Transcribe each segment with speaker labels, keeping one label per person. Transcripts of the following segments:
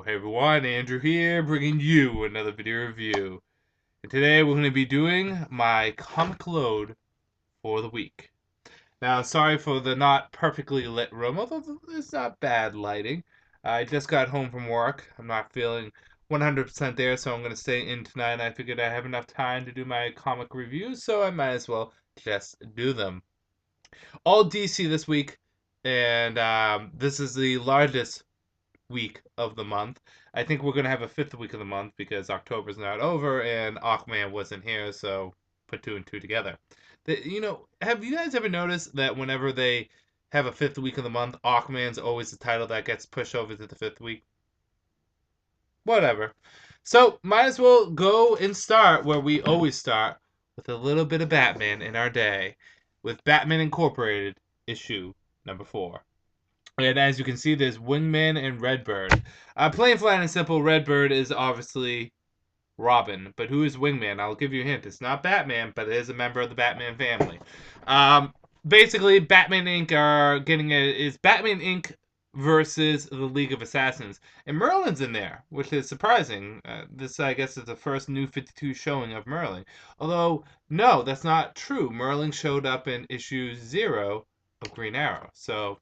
Speaker 1: Hey everyone, Andrew here, bringing you another video review. And today we're going to be doing my comic load for the week. Now, sorry for the not perfectly lit room, although it's not bad lighting. I just got home from work. I'm not feeling 100% there, so I'm going to stay in tonight. I figured I have enough time to do my comic reviews, so I might as well just do them. All DC this week, and this is the largest week of the month. I think we're gonna have a fifth week of the month because October's not over and Aquaman wasn't here, so put two and two together. Have you guys ever noticed that whenever they have a fifth week of the month, Aquaman's always the title that gets pushed over to the fifth week? Whatever. So might as well go and start where we always start, with a little bit of Batman in our day, with Batman Incorporated issue number 4. And as you can see, there's Wingman and Redbird. Plain, flat, and simple, Redbird is obviously Robin. But who is Wingman? I'll give you a hint. It's not Batman, but it is a member of the Batman family. Basically, Batman Inc. is Batman Inc. versus the League of Assassins. And Merlin's in there, which is surprising. This, I guess, is the first New 52 showing of Merlin. Although, no, that's not true. Merlin showed up in issue 0 of Green Arrow. So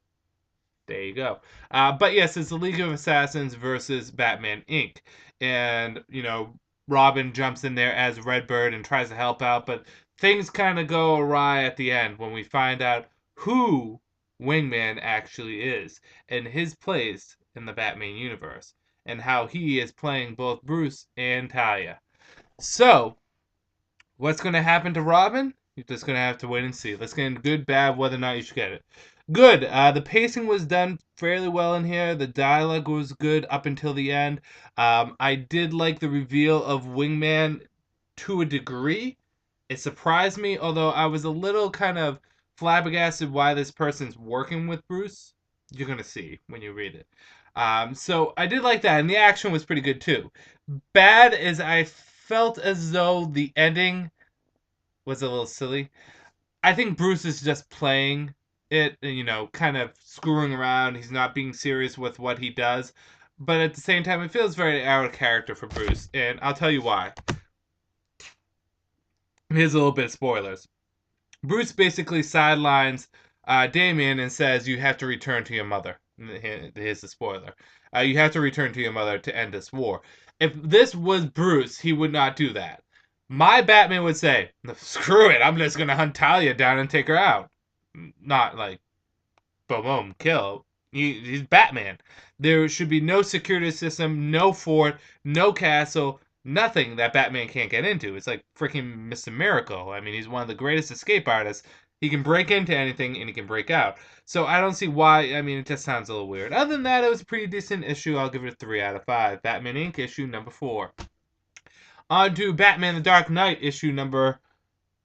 Speaker 1: there you go. But yes, it's the League of Assassins versus Batman Inc. And, Robin jumps in there as Redbird and tries to help out, but things kind of go awry at the end when we find out who Wingman actually is and his place in the Batman universe and how he is playing both Bruce and Talia. So, what's going to happen to Robin? You're just going to have to wait and see. Let's get into good, bad, whether or not you should get it. Good. The pacing was done fairly well in here. The dialogue was good up until the end. I did like the reveal of Wingman to a degree. It surprised me, although I was a little kind of flabbergasted why this person's working with Bruce. You're going to see when you read it. So I did like that, and the action was pretty good too. Bad is I felt as though the ending was a little silly. I think Bruce is just playing it, kind of screwing around. He's not being serious with what he does. But at the same time, it feels very out of character for Bruce. And I'll tell you why. Here's a little bit of spoilers. Bruce basically sidelines Damien and says, you have to return to your mother. Here's the spoiler. You have to return to your mother to end this war. If this was Bruce, he would not do that. My Batman would say, screw it, I'm just going to hunt Talia down and take her out. Not like, boom, boom, kill. He's Batman. There should be no security system, no fort, no castle, nothing that Batman can't get into. It's like freaking Mr. Miracle. I mean, he's one of the greatest escape artists. He can break into anything and he can break out. So I don't see why. I mean, it just sounds a little weird. Other than that, it was a pretty decent issue. I'll give it a 3 out of 5. Batman Inc. issue number 4. On to Batman the Dark Knight issue number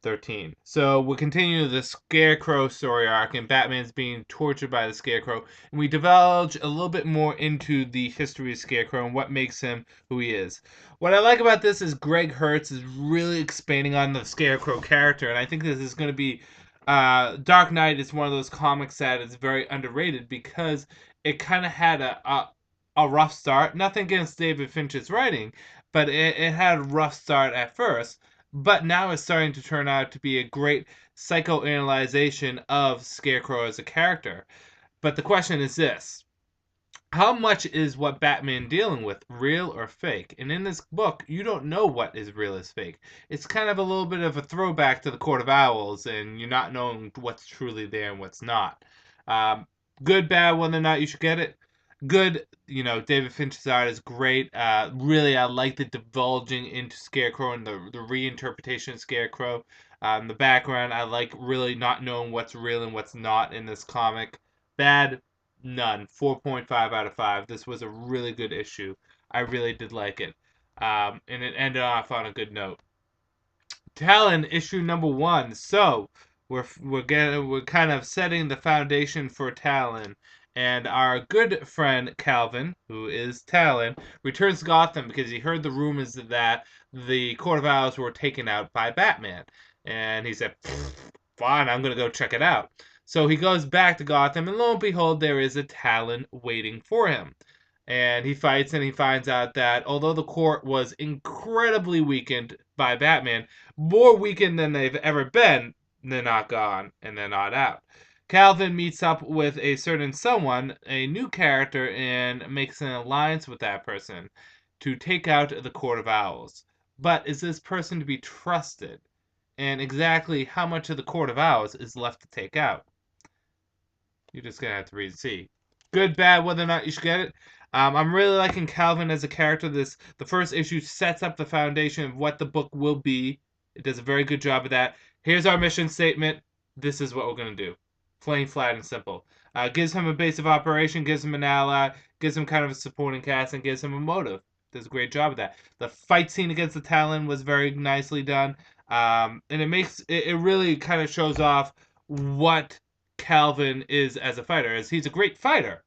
Speaker 1: 13. So we'll continue the Scarecrow story arc, and Batman's being tortured by the Scarecrow, and we divulge a little bit more into the history of Scarecrow and what makes him who he is. What I like about this is Greg Hertz is really expanding on the Scarecrow character, and I think this is going to be Dark Knight is one of those comics that is very underrated because it kind of had a rough start. Nothing against David Finch's writing, but it had a rough start at first. But now it's starting to turn out to be a great psychoanalyzation of Scarecrow as a character. But the question is this. How much is what Batman dealing with real or fake? And in this book, you don't know what is real is fake. It's kind of a little bit of a throwback to the Court of Owls, and you're not knowing what's truly there and what's not. Good, bad, whether or not you should get it. Good, David Finch's art is great. Really, I like the divulging into Scarecrow and the reinterpretation of Scarecrow. The background, I like really not knowing what's real and what's not in this comic. Bad, none. 4.5 out of 5. This was a really good issue. I really did like it. And it ended off on a good note. Talon, issue number 1. So, we're kind of setting the foundation for Talon. And our good friend Calvin, who is Talon, returns to Gotham because he heard the rumors that the Court of Owls were taken out by Batman. And he said, fine, I'm going to go check it out. So he goes back to Gotham, and lo and behold, there is a Talon waiting for him. And he fights and he finds out that although the court was incredibly weakened by Batman, more weakened than they've ever been, they're not gone and they're not out. Calvin meets up with a certain someone, a new character, and makes an alliance with that person to take out the Court of Owls. But is this person to be trusted? And exactly how much of the Court of Owls is left to take out? You're just going to have to read and see. Good, bad, whether or not you should get it. I'm really liking Calvin as a character. The first issue sets up the foundation of what the book will be. It does a very good job of that. Here's our mission statement. This is what we're going to do. Plain, flat, and simple. Gives him a base of operation, gives him an ally, gives him kind of a supporting cast, and gives him a motive. Does a great job of that. The fight scene against the Talon was very nicely done. And it really kind of shows off what Calvin is as a fighter. As he's a great fighter,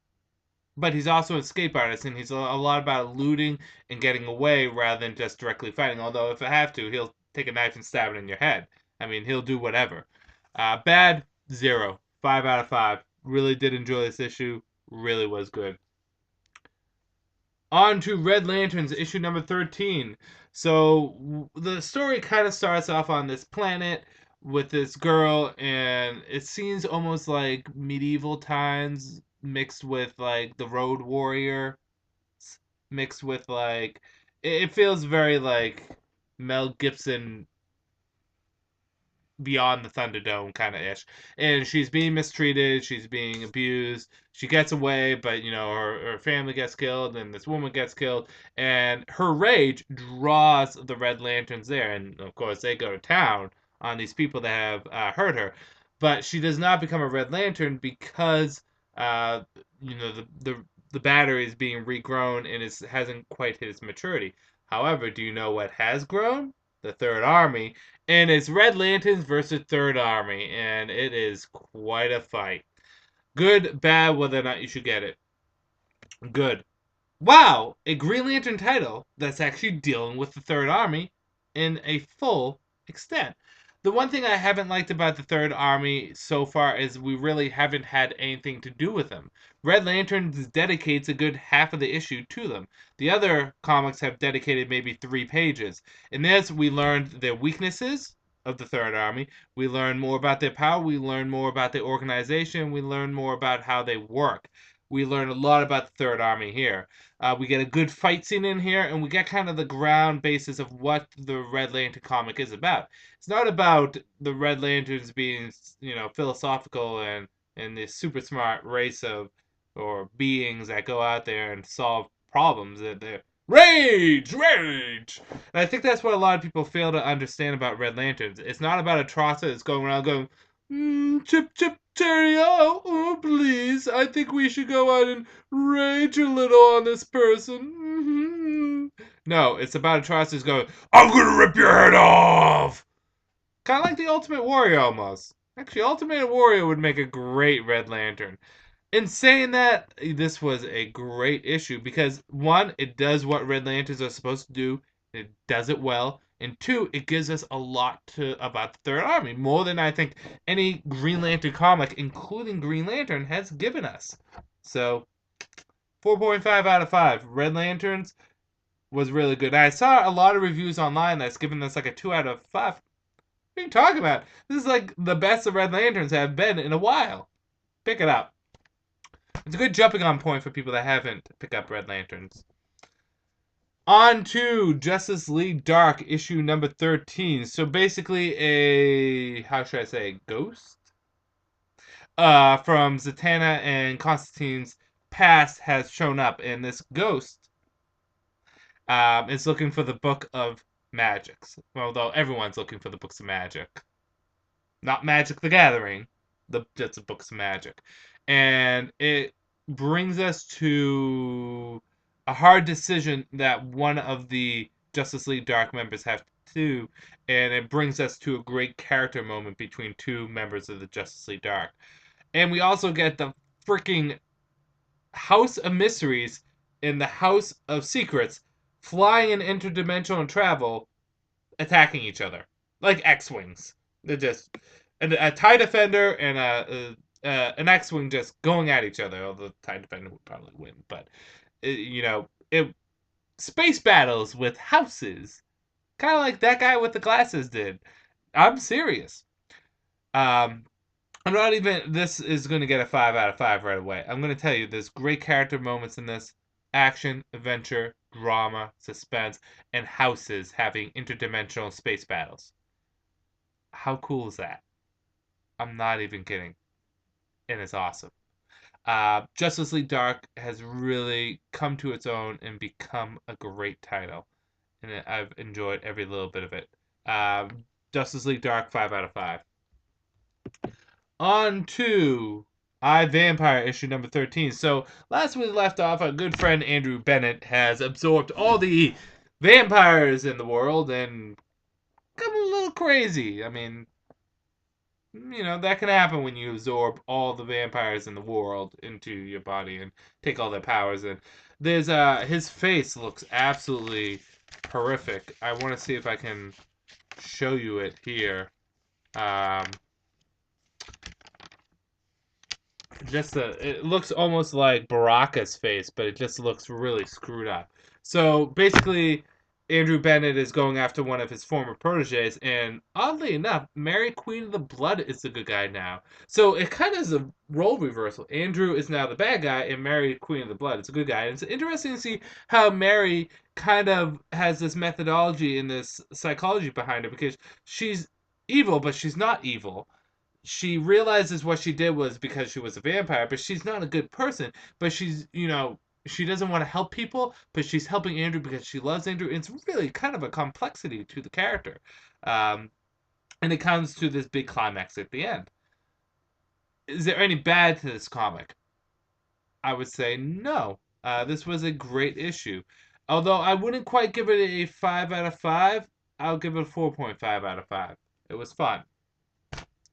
Speaker 1: but he's also an escape artist, and he's a lot about looting and getting away rather than just directly fighting. Although if I have to, he'll take a knife and stab it in your head. I mean, he'll do whatever. Bad, 0. 5 out of 5. Really did enjoy this issue. Really was good. On to Red Lanterns, issue number 13. So the story kind of starts off on this planet with this girl, and it seems almost like medieval times mixed with like the Road Warrior, mixed with like it feels very like Mel Gibson Beyond the Thunderdome kind of ish. And she's being mistreated, she's being abused. She gets away, but her family gets killed, and this woman gets killed, and her rage draws the Red Lanterns there, and of course they go to town on these people that have hurt her. But she does not become a Red Lantern because the battery is being regrown and it hasn't quite hit its maturity. However, do you know what has grown? The Third Army, and it's Red Lanterns versus Third Army, and it is quite a fight. Good, bad, whether or not you should get it. Good. Wow, a Green Lantern title that's actually dealing with the Third Army in a full extent. The one thing I haven't liked about the Third Army so far is we really haven't had anything to do with them. Red Lanterns dedicates a good half of the issue to them. The other comics have dedicated maybe 3 pages. In this, we learned their weaknesses of the Third Army. We learn more about their power. We learn more about their organization. We learn more about how they work. We learn a lot about the Third Army here. We get a good fight scene in here, and we get kind of the ground basis of what the Red Lantern comic is about. It's not about the Red Lanterns being, philosophical and this super smart race of or beings that go out there and solve problems. That they're rage. And I think that's what a lot of people fail to understand about Red Lanterns. It's not about Atrocity that's going around going, chip, chip, Terrio, oh, please, I think we should go out and rage a little on this person. No, it's about Atrocities going, I'm gonna rip your head off! Kind of like the Ultimate Warrior, almost. Actually, Ultimate Warrior would make a great Red Lantern. In saying that, this was a great issue because, 1, it does what Red Lanterns are supposed to do. It does it well. And 2, it gives us a lot about the Third Army. More than I think any Green Lantern comic, including Green Lantern, has given us. So, 4.5 out of 5. Red Lanterns was really good. I saw a lot of reviews online that's giving this like a 2 out of 5. What are you talking about? This is like the best the Red Lanterns have been in a while. Pick it up. It's a good jumping on point for people that haven't picked up Red Lanterns. On to Justice League Dark, issue number 13. So basically ghost? From Zatanna and Constantine's past has shown up, and this ghost is looking for the Book of Magics. Although everyone's looking for the Books of Magic. Not Magic the Gathering, just the Books of Magic. And it brings us to a hard decision that one of the Justice League Dark members have to do, and it brings us to a great character moment between 2 members of the Justice League Dark. And we also get the freaking House of Mysteries and the House of Secrets flying in interdimensional travel, attacking each other like X-Wings. They're just a TIE Defender and a an X-wing just going at each other. Although the TIE Defender would probably win, but space battles with houses, kind of like that guy with the glasses did. I'm serious. Um, I'm not even. This is going to get a 5 out of 5 right away. I'm going to tell you, there's great character moments in this: action, adventure, drama, suspense, and houses having interdimensional space battles. How cool is that? I'm not even kidding, and it's awesome. Justice League Dark has really come to its own and become a great title, and I've enjoyed every little bit of it. Justice League Dark, 5 out of 5. On to I Vampire issue number 13. So last we left off, our good friend Andrew Bennett has absorbed all the vampires in the world and come a little crazy. I mean, that can happen when you absorb all the vampires in the world into your body and take all their powers. And there's his face looks absolutely horrific. I want to see if I can show you it here. It looks almost like Baraka's face, but it just looks really screwed up. So basically, Andrew Bennett is going after one of his former proteges, and oddly enough, Mary Queen of the Blood is the good guy now. So it kind of is a role reversal. Andrew is now the bad guy, and Mary Queen of the Blood is a good guy. And it's interesting to see how Mary kind of has this methodology and this psychology behind her, because she's evil, but she's not evil. She realizes what she did was because she was a vampire, but she's not a good person. But she doesn't want to help people, but she's helping Andrew because she loves Andrew. It's really kind of a complexity to the character. Um, and it comes to this big climax at the end. Is there any bad to this comic? I would say no. This was a great issue. Although I wouldn't quite give it a 5 out of 5, I'll give it a 4.5 out of 5. It was fun.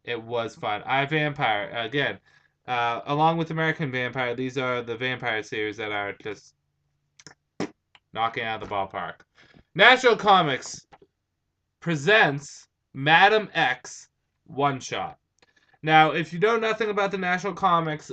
Speaker 1: It was fun. I Vampire, again, along with American Vampire, these are the vampire series that are just knocking out of the ballpark. National Comics presents Madam X one shot. Now, if you know nothing about the National Comics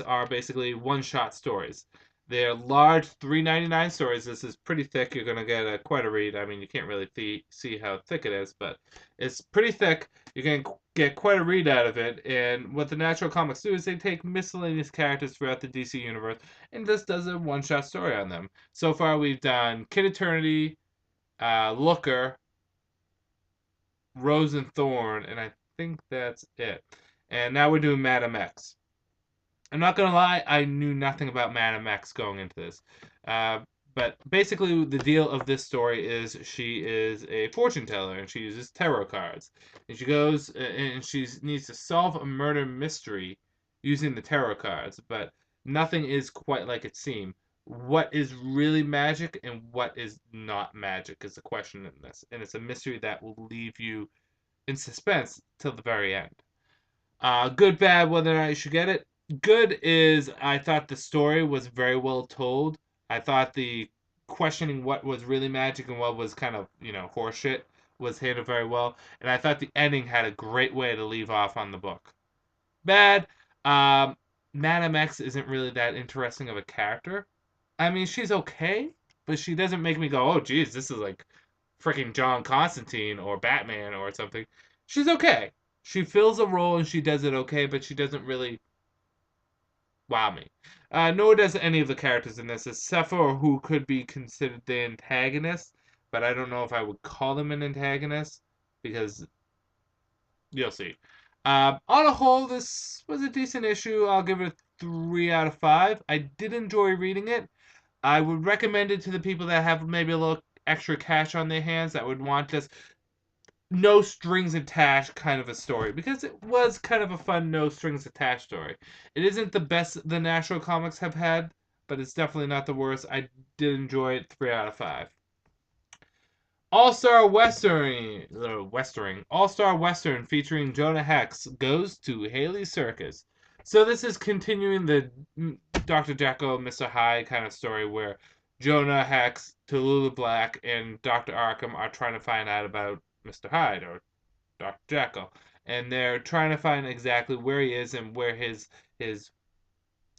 Speaker 1: are basically one shot stories. They're large $3.99 stories. This is pretty thick. You're going to get quite a read. I mean, you can't really see how thick it is, but it's pretty thick. You're going to get quite a read out of it. And what the Natural Comics do is they take miscellaneous characters throughout the DC universe and just does a one-shot story on them. So far, we've done Kid Eternity, Looker, Rose and Thorn, and I think that's it. And now we're doing Madam X. I'm not gonna lie, I knew nothing about Madam X going into this. But basically, the deal of this story is she is a fortune teller and she uses tarot cards. And she goes and she needs to solve a murder mystery using the tarot cards, but nothing is quite like it seems. What is really magic and what is not magic is the question in this. And it's a mystery that will leave you in suspense till the very end. Good, bad, whether or not you should get it. Good is I thought the story was very well told. I thought the questioning what was really magic and what was kind of, horseshit was handled very well. And I thought the ending had a great way to leave off on the book. Bad, Madam X isn't really that interesting of a character. I mean, she's okay, but she doesn't make me go, oh, geez, this is like freaking John Constantine or Batman or something. She's okay. She fills a role and she does it okay, but she doesn't really wow me. Nor does any of the characters in this, except for who could be considered the antagonist, but I don't know if I would call them an antagonist, because you'll see. On a whole, this was a decent issue. I'll give it a 3 out of 5. I did enjoy reading it. I would recommend it to the people that have maybe a little extra cash on their hands that would want just no strings attached kind of a story, because it was kind of a fun no strings attached story. It isn't the best the National Comics have had, but it's definitely not the worst. I did enjoy it. 3 out of 5. All-Star All-Star Western featuring Jonah Hex goes to Haley's Circus. So this is continuing the Dr. Jekyll, Mr. Hyde kind of story where Jonah Hex, Tallulah Black, and Dr. Arkham are trying to find out about Mr. Hyde or Dr. Jekyll. and they're trying to find exactly where he is and where his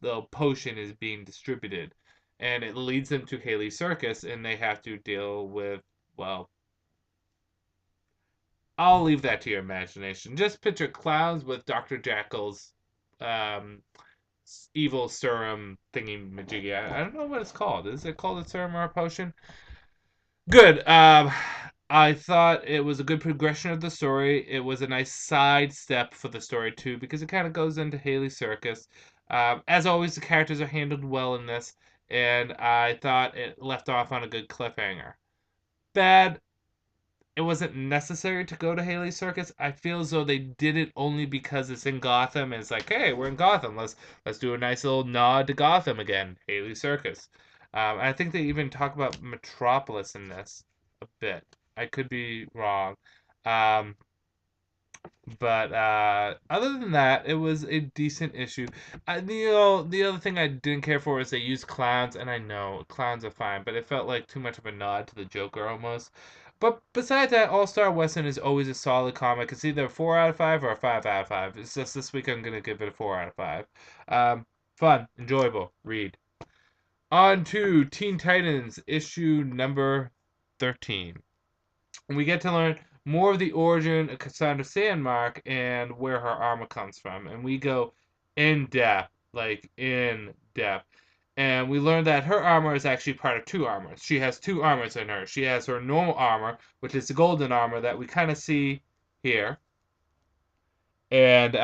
Speaker 1: little potion is being distributed. And it leads them to Haley Circus, and they have to deal with, well, I'll leave that to your imagination. Just picture clowns with Dr. Jekyll's um, evil serum thingy majiggy. I don't know what it's called. Is it called a serum or a potion? Good. I thought it was a good progression of the story. It was a nice side step for the story too, because it kind of goes into Haley's Circus. As always, the characters are handled well in this, and I thought it left off on a good cliffhanger. Bad, it wasn't necessary to go to Haley's Circus. I feel as though they did it only because it's in Gotham, and it's like, hey, we're in Gotham. Let's do a nice little nod to Gotham again. Haley's Circus. I think they even talk about Metropolis in this a bit. I could be wrong. Um, but other than that, it was a decent issue. The other thing I didn't care for is they used clowns, and I know clowns are fine, but it felt like too much of a nod to the Joker almost. But besides that, All Star Western is always a solid comic. It's either a 4 out of 5 or a 5 out of 5. It's just this week I'm gonna give it a 4 out of 5. Fun, enjoyable, read. On to Teen Titans issue number 13. We get to learn more of the origin of Cassandra Sandmark and where her armor comes from. And we go in depth, like in depth. And we learn that her armor is actually part of two armors. She has two armors in her. She has her normal armor, which is the golden armor that we kind of see here. And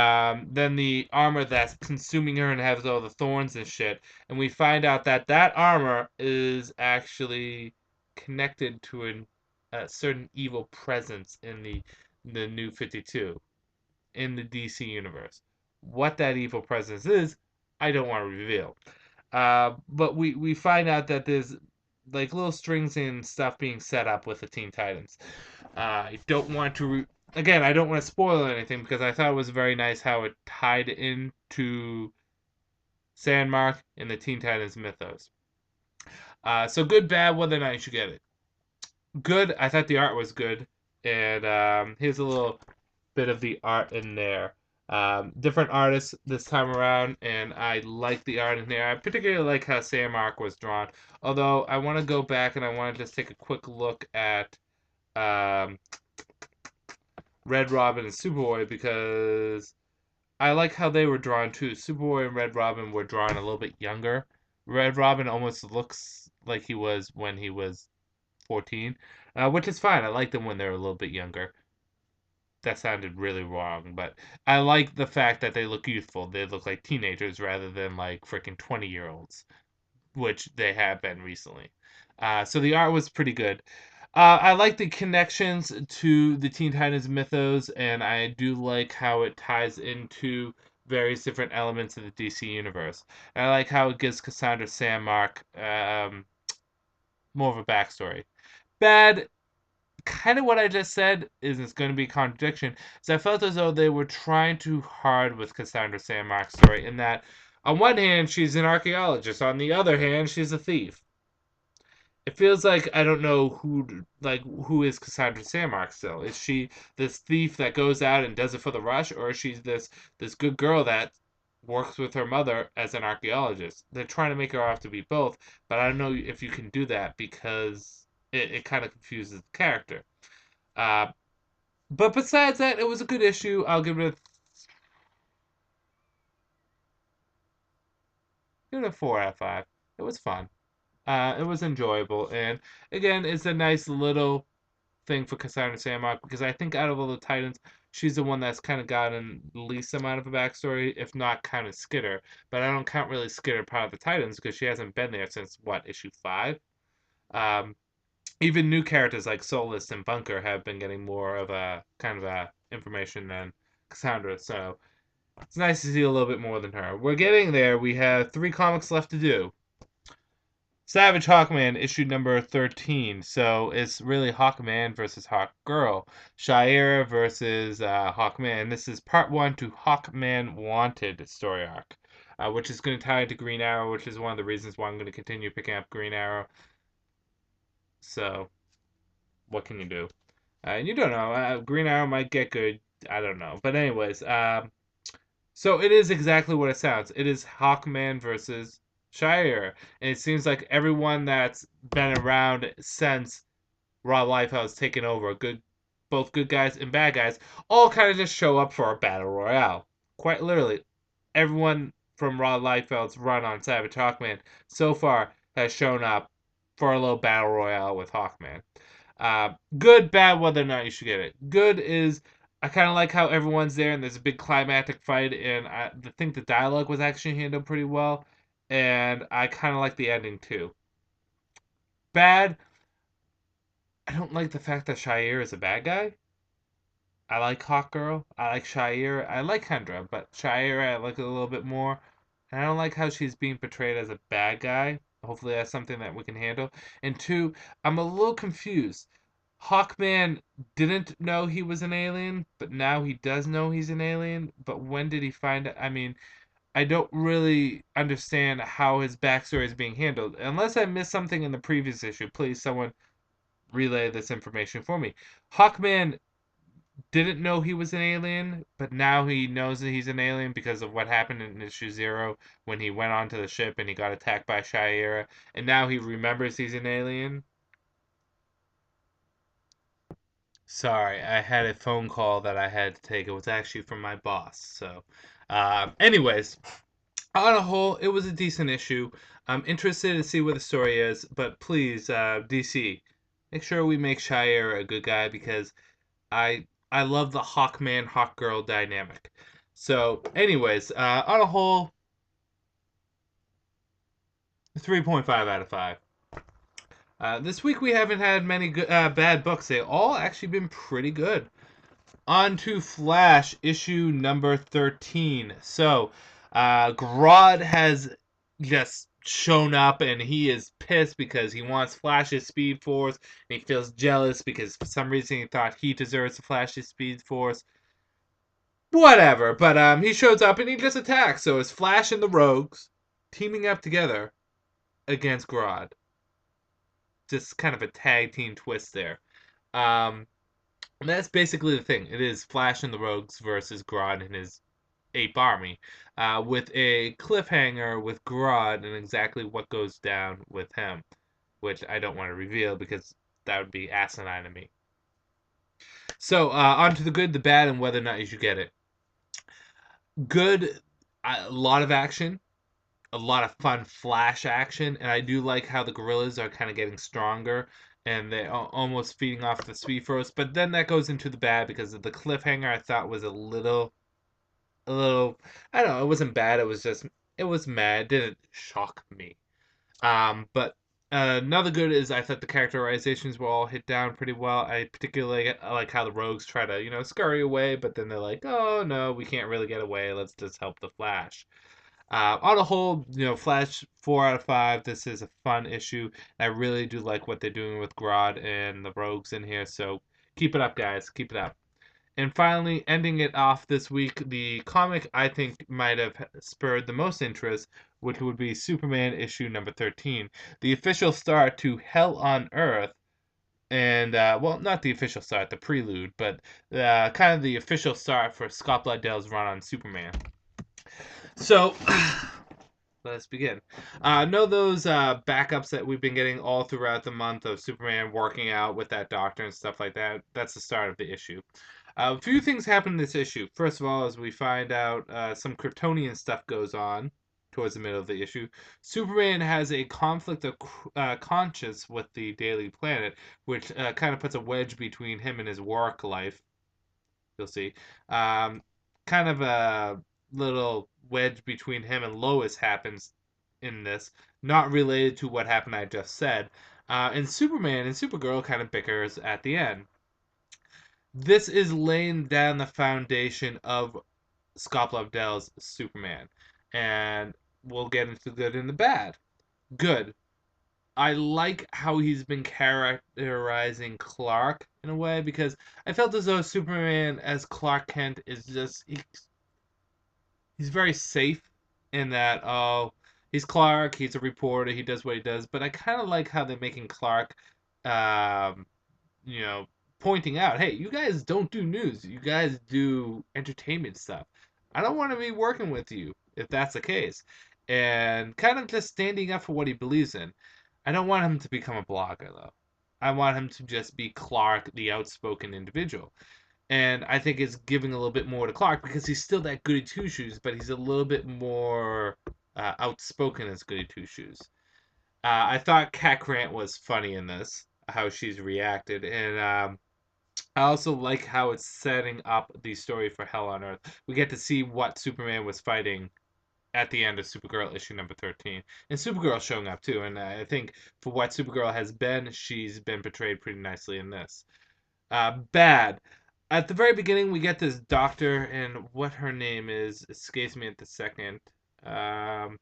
Speaker 1: then the armor that's consuming her and has all the thorns and shit. And we find out that that armor is actually connected to a certain evil presence in the New 52 in the DC universe. What that evil presence is, I don't want to reveal. But we find out that there's like little strings and stuff being set up with the Teen Titans. I don't want to. Again, I don't want to spoil anything because I thought it was very nice how it tied into Sandmark and the Teen Titans mythos. So good, bad, whether or not you should get it. Good. I thought the art was good, and here's a little bit of the art in there. Different artists this time around, and I like the art in there. I particularly like how Sandmark was drawn. Although I want to go back and I want to just take a quick look at um, Red Robin and Superboy because I like how they were drawn too. Superboy and Red Robin were drawn a little bit younger. Red Robin almost looks like he was when he was 14, which is fine. I like them when they're a little bit younger. That sounded really wrong, but I like the fact that they look youthful. They look like teenagers rather than like freaking 20-year-olds, which they have been recently. So the art was pretty good. I like the connections to the Teen Titans mythos, and I do like how it ties into various different elements of the DC universe. And I like how it gives Cassandra Sandmark more of a backstory. Bad, kind of what I just said is it's going to be a contradiction. So I felt as though they were trying too hard with Cassandra Sandmark's story in that, on one hand, she's an archaeologist. On the other hand, she's a thief. It feels like I don't know who is Cassandra Sandmark still. Is she this thief that goes out and does it for the rush, or is she this good girl that works with her mother as an archaeologist? They're trying to make her out to be both, but I don't know if you can do that because it kind of confuses the character. Uh, but besides that, it was a good issue. Give it a 4 out of 5. It was fun. It was enjoyable, and again, it's a nice little thing for Cassandra Sandmark because I think out of all the Titans, she's the one that's kind of gotten the least amount of a backstory, if not kind of Skitter. But I don't count really Skitter part of the Titans because she hasn't been there since what, issue 5. Um, Even new characters like Solus and Bunker have been getting more of a kind of a information than Cassandra. So it's nice to see a little bit more than her. We're getting there. We have 3 comics left to do. Savage Hawkman issue number 13. So it's really Hawkman versus Hawkgirl. Shire versus Hawkman. This is part 1 to Hawkman Wanted story arc, which is going to tie into Green Arrow, which is one of the reasons why I'm going to continue picking up Green Arrow. So, what can you do? And you don't know. Green Arrow might get good. I don't know. But anyways, so it is exactly what it sounds. It is Hawkman versus Shire. And it seems like everyone that's been around since Rob Liefeld taken over, both good guys and bad guys, all kind of just show up for a battle royale. Quite literally, everyone from Rob Liefeld's run on Savage Hawkman so far has shown up for a little battle royale with Hawkman. Good, bad, whether or not you should get it. Good is I kind of like how everyone's there and there's a big climactic fight, and I think the dialogue was actually handled pretty well, and I kind of like the ending too. Bad, I don't like the fact that Shire is a bad guy. I like Hawkgirl. I like Shire. I like Kendra, but Shire I like a little bit more. And I don't like how she's being portrayed as a bad guy. Hopefully that's something that we can handle. And two, I'm a little confused. Hawkman didn't know he was an alien, but now he does know he's an alien. But when did he find it? I mean, I don't really understand how his backstory is being handled. Unless I missed something in the previous issue, please someone relay this information for me. Hawkman didn't know he was an alien, but now he knows that he's an alien because of what happened in issue 0 when he went onto the ship and he got attacked by Shira, and now he remembers he's an alien. Sorry, I had a phone call that I had to take. It was actually from my boss. So, anyways, on a whole, it was a decent issue. I'm interested to see where the story is, but please, DC, make sure we make Shire a good guy because I love the Hawkman Hawkgirl dynamic. So, anyways, on a whole, 3.5 out of 5. This week we haven't had many bad books. They've all actually been pretty good. On to Flash, issue number 13. So, Grodd has just shown up and he is pissed because he wants Flash's Speed Force. And he feels jealous because for some reason he thought he deserves the Flash's Speed Force. Whatever, but he shows up and he just attacks. So it's Flash and the Rogues teaming up together against Grodd. Just kind of a tag team twist there. And that's basically the thing. It is Flash and the Rogues versus Grodd and his ape army, with a cliffhanger with Grodd and exactly what goes down with him, which I don't want to reveal because that would be asinine to me. So on to the good, the bad, and whether or not you should get it. Good, a lot of action, a lot of fun Flash action, and I do like how the gorillas are kind of getting stronger and they're almost feeding off the Speed Force. But then that goes into the bad because of the cliffhanger. I thought was a little. I don't know. It wasn't bad. It was just it was mad. It didn't shock me. But another good is I thought the characterizations were all hit down pretty well. I particularly like how the rogues try to scurry away, but then they're like, oh no, we can't really get away. Let's just help the Flash. On the whole, Flash 4 out of 5. This is a fun issue. I really do like what they're doing with Grodd and the Rogues in here. So keep it up, guys. Keep it up. And finally, ending it off this week, the comic I think might have spurred the most interest, which would be Superman issue number 13, the official start to Hell on Earth. And, well, not the official start, the prelude, but kind of the official start for Scott Lobdell's run on Superman. So, let's begin. Know those backups that we've been getting all throughout the month of Superman working out with that doctor and stuff like that? That's the start of the issue. A few things happen in this issue. First of all, as we find out some Kryptonian stuff goes on towards the middle of the issue, Superman has a conflict of conscience with the Daily Planet, which kind of puts a wedge between him and his work life. You'll see. Kind of a little wedge between him and Lois happens in this, not related to what happened I just said. And Superman and Supergirl kind of bickers at the end. This is laying down the foundation of Scott Lobdell's Superman. And we'll get into the good and the bad. Good. I like how he's been characterizing Clark in a way because I felt as though Superman as Clark Kent is just he's very safe in that he's Clark, he's a reporter, he does what he does, but I kind of like how they're making Clark you know pointing out, hey, you guys don't do news. You guys do entertainment stuff. I don't want to be working with you if that's the case. And kind of just standing up for what he believes in. I don't want him to become a blogger, though. I want him to just be Clark, the outspoken individual. And I think it's giving a little bit more to Clark because he's still that goody two shoes, but he's a little bit more outspoken as goody two shoes. I thought Cat Grant was funny in this, how she's reacted, and I also like how it's setting up the story for Hell on Earth. We get to see what Superman was fighting at the end of Supergirl issue number 13. And Supergirl showing up too. And I think for what Supergirl has been, she's been portrayed pretty nicely in this. Bad. At the very beginning, we get this doctor, and what her name is escapes me at the second. Um,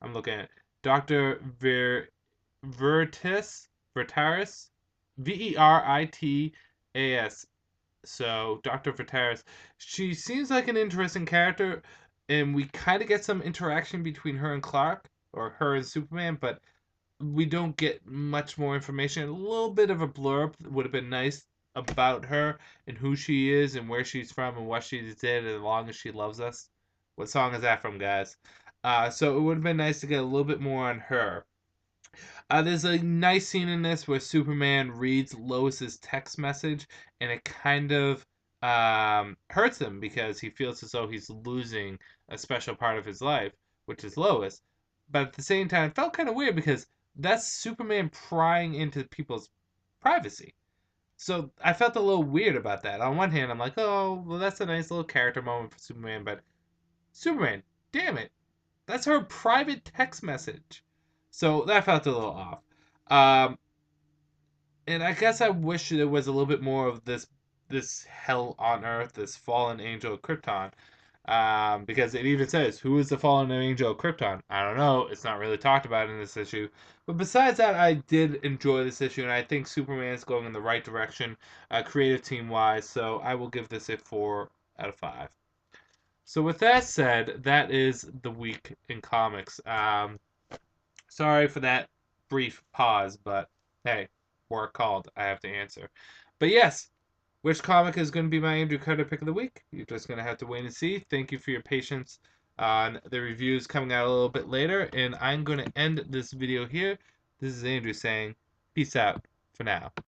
Speaker 1: I'm looking at Dr. Vertaris, Veritas. So Dr. Vitaris, she seems like an interesting character, and we kind of get some interaction between her and Clark, or her and Superman, but we don't get much more information. A little bit of a blurb would have been nice about her and who she is and where she's from and what she did as long as she loves us. What song is that from, guys? So it would have been nice to get a little bit more on her. There's a nice scene in this where Superman reads Lois's text message, and it kind of hurts him because he feels as though he's losing a special part of his life, which is Lois. But at the same time, it felt kind of weird because that's Superman prying into people's privacy. So I felt a little weird about that. On one hand, I'm like, oh, well, that's a nice little character moment for Superman, but Superman, damn it, that's her private text message. So that felt a little off. Um, and I guess I wish there was a little bit more of this hell on earth, this fallen angel of Krypton. Because it even says, who is the fallen angel of Krypton? I don't know. It's not really talked about in this issue. But besides that, I did enjoy this issue, and I think Superman is going in the right direction, creative team wise. So I will give this a 4 out of 5. So with that said, that is the week in comics. Sorry for that brief pause, but hey, work called. I have to answer. But yes, which comic is going to be my Andrew Carter pick of the week? You're just going to have to wait and see. Thank you for your patience on the reviews coming out a little bit later, and I'm going to end this video here. This is Andrew saying, peace out for now.